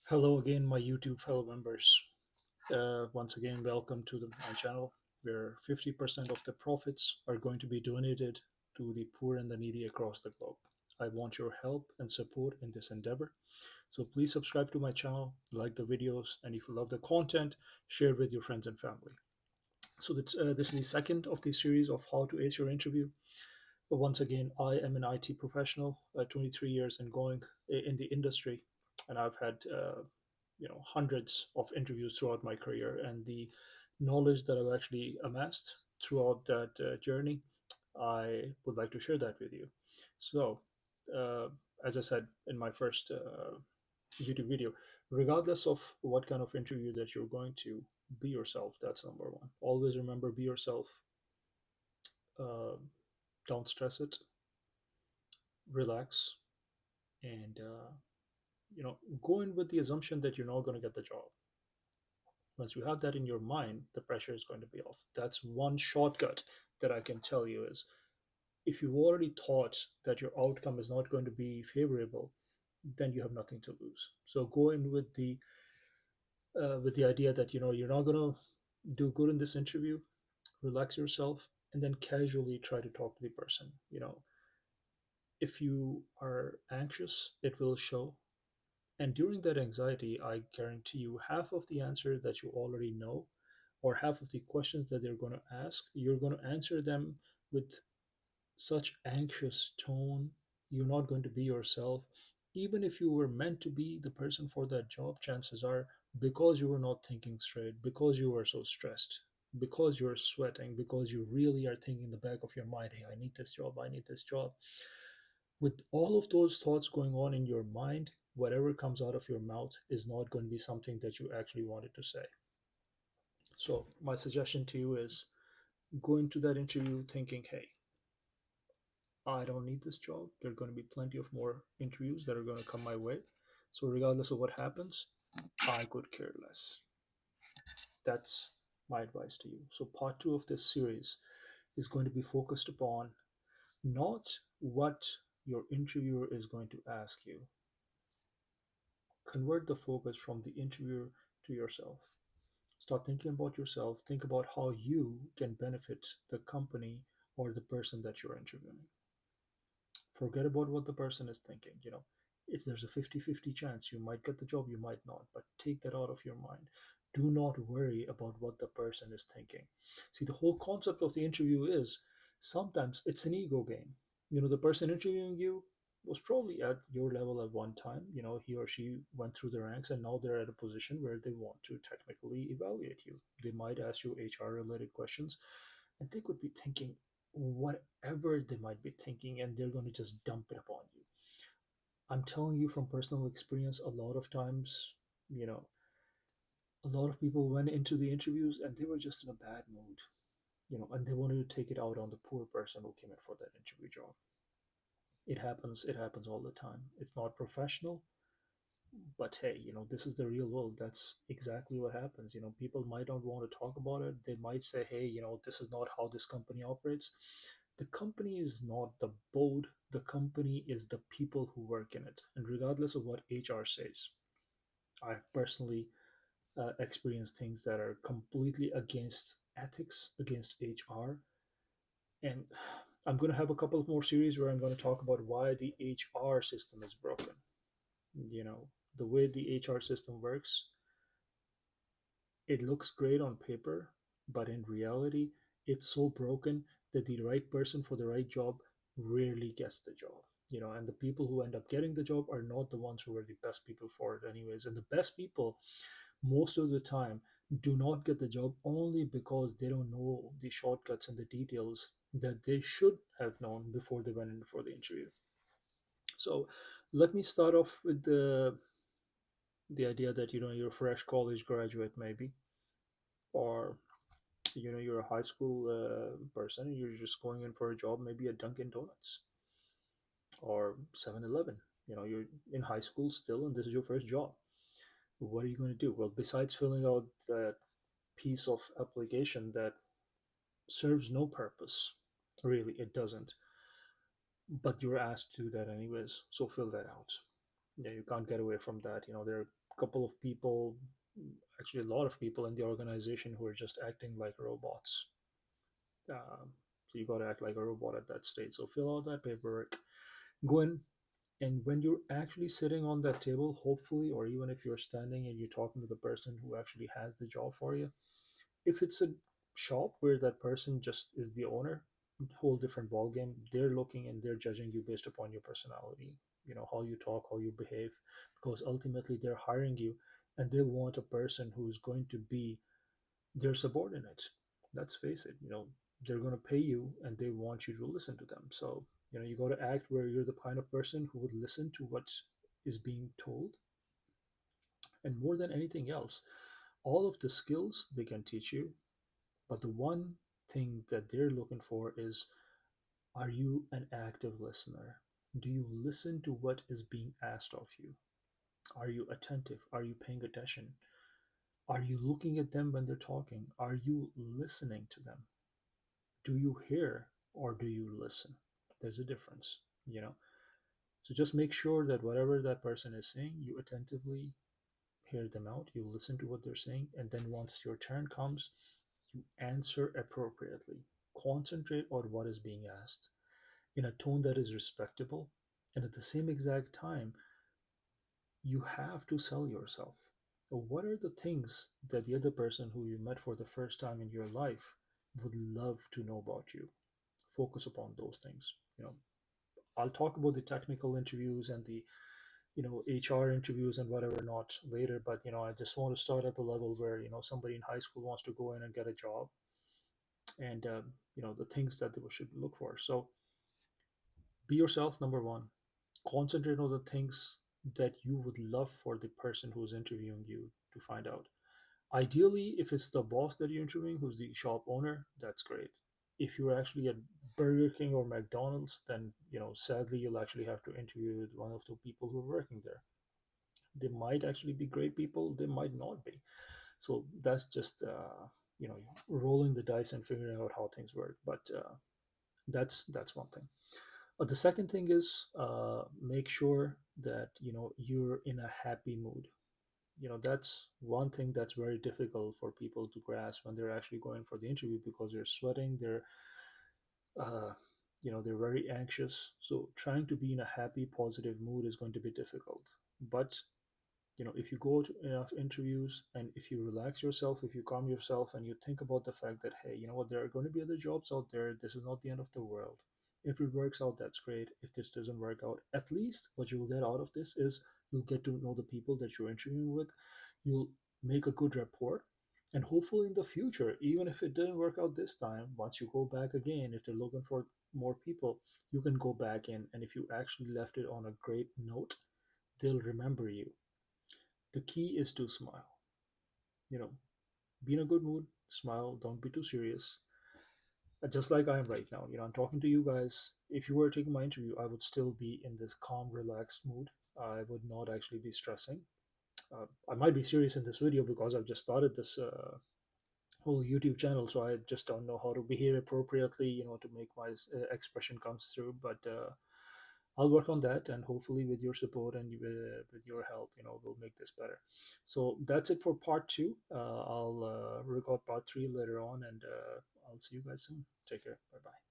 Hello again, my YouTube fellow members. Once again, welcome to my channel where 50% of the profits are going to be donated to the poor and the needy across the globe. I want your help and support in this endeavor. So please subscribe to my channel, like the videos, and if you love the content, share it with your friends and family. So this is the second of the series of how to ace your interview. But once again, I am an IT professional, 23 years and going in the industry, and I've had hundreds of interviews throughout my career, and the knowledge that I've actually amassed throughout that journey, I would like to share that with you. So, uh, as I said in my first YouTube video, regardless of what kind of interview that you're going to, be yourself. That's number one. Always remember, be yourself. Uh, don't stress it. Relax, and go in with the assumption that you're not going to get the job. Once you have that in your mind, the pressure is going to be off. That's one shortcut that I can tell you is if you've already thought that your outcome is not going to be favorable, then you have nothing to lose. So go in with the idea that you're not going to do good in this interview. Relax yourself, and then casually try to talk to the person. If you are anxious, it will show. And during that anxiety, I guarantee you half of the answer that you already know, or half of the questions that they're going to ask, you're going to answer them with such anxious tone. You're not going to be yourself. Even if you were meant to be the person for that job, chances are because you were not thinking straight, because you were so stressed, because you're sweating, because you really are thinking in the back of your mind, hey, I need this job, I need this job. With all of those thoughts going on in your mind, whatever comes out of your mouth is not going to be something that you actually wanted to say. So, my suggestion to you is go into that interview thinking, hey, I don't need this job. There are going to be plenty of more interviews that are going to come my way. So, regardless of what happens, I could care less. That's my advice to you. So, part two of this series is going to be focused upon not what your interviewer is going to ask you. Convert the focus from the interviewer to yourself. Start thinking about yourself. Think about how you can benefit the company or the person that you're interviewing. Forget about what the person is thinking. If there's a 50-50 chance you might get the job, you might not, but take that out of your mind. Do not worry about what the person is thinking. See, the whole concept of the interview is sometimes it's an ego game. The person interviewing you was probably at your level at one time. He or she went through the ranks and now they're at a position where they want to technically evaluate you. They might ask you HR related questions and they could be thinking whatever they might be thinking and they're going to just dump it upon you. I'm telling you from personal experience, a lot of times, you know, a lot of people went into the interviews and they were just in a bad mood, and they wanted to take it out on the poor person who came in for that interview job. It happens all the time. It's not professional, but hey, this is the real world. That's exactly what happens. People might not want to talk about it. They might say, hey, this is not how this company operates. The company is not the board. The company is the people who work in it. And regardless of what HR says, I've personally experienced things that are completely against ethics, against HR. And I'm going to have a couple of more series where I'm going to talk about why the HR system is broken. You know, the way the HR system works, it looks great on paper, but in reality, it's so broken that the right person for the right job rarely gets the job. And the people who end up getting the job are not the ones who are the best people for it, anyways. And the best people, most of the time, do not get the job only because they don't know the shortcuts and the details that they should have known before they went in for the interview. So, let me start off with the idea that you're a fresh college graduate, maybe, or you're a high school person and you're just going in for a job, maybe at Dunkin' Donuts or 7-Eleven. You're in high school still and this is your first job. What are you going to do? Well, besides filling out that piece of application that serves no purpose, really, it doesn't, but you're asked to do that anyways, so fill that out. Yeah, you can't get away from that. There are a couple of people, actually a lot of people in the organization who are just acting like robots. So you got to act like a robot at that stage. So fill out that paperwork, go in, and when you're actually sitting on that table, hopefully, or even if you're standing and you're talking to the person who actually has the job for you, if it's a shop where that person just is the owner, whole different ball game. They're looking and they're judging you based upon your personality, how you talk, how you behave, because ultimately they're hiring you and they want a person who's going to be their subordinate. Let's face it, they're going to pay you and they want you to listen to them. So, you got to act where you're the kind of person who would listen to what is being told. And more than anything else, all of the skills they can teach you, but the one thing that they're looking for is, are you an active listener? Do you listen to what is being asked of you? Are you attentive? Are you paying attention? Are you looking at them when they're talking? Are you listening to them? Do you hear or do you listen? There's a difference, you know. So just make sure that whatever that person is saying, you attentively hear them out, you listen to what they're saying, and then once your turn comes, you answer appropriately. Concentrate on what is being asked in a tone that is respectable. And at the same exact time, you have to sell yourself. So what are the things that the other person who you met for the first time in your life would love to know about you? Focus upon those things. I'll talk about the technical interviews and the HR interviews and whatever not later, but I just want to start at the level where somebody in high school wants to go in and get a job, and the things that they should look for. So be yourself, number one. Concentrate on the things that you would love for the person who's interviewing you to find out. Ideally, if it's the boss that you're interviewing who's the shop owner, that's great. If you're actually at Burger King or McDonald's, then sadly you'll actually have to interview with one of the people who are working there. They might actually be great people, they might not be. So that's just rolling the dice and figuring out how things work. But that's one thing. The second thing is, make sure that you're in a happy mood. That's one thing that's very difficult for people to grasp when they're actually going for the interview, because they're sweating, uh, they're very anxious. So trying to be in a happy, positive mood is going to be difficult. But if you go to enough interviews and if you relax yourself, if you calm yourself and you think about the fact that, hey, you know what, there are going to be other jobs out there, this is not the end of the world. If it works out, that's great. If this doesn't work out, at least what you will get out of this is you'll get to know the people that you're interviewing with. You'll make a good rapport, and hopefully in the future, even if it didn't work out this time, once you go back again, if they're looking for more people, you can go back in, and if you actually left it on a great note, they'll remember you. The key is to smile. You know, be in a good mood, smile, don't be too serious. Just like I am right now. I'm talking to you guys. If you were taking my interview, I would still be in this calm, relaxed mood. I would not actually be stressing. I might be serious in this video because I've just started this whole YouTube channel, so I just don't know how to behave appropriately, to make my expression comes through. But I'll work on that, and hopefully, with your support and with your help, we'll make this better. So that's it for part two. I'll record part three later on, and I'll see you guys soon. Take care. Bye bye.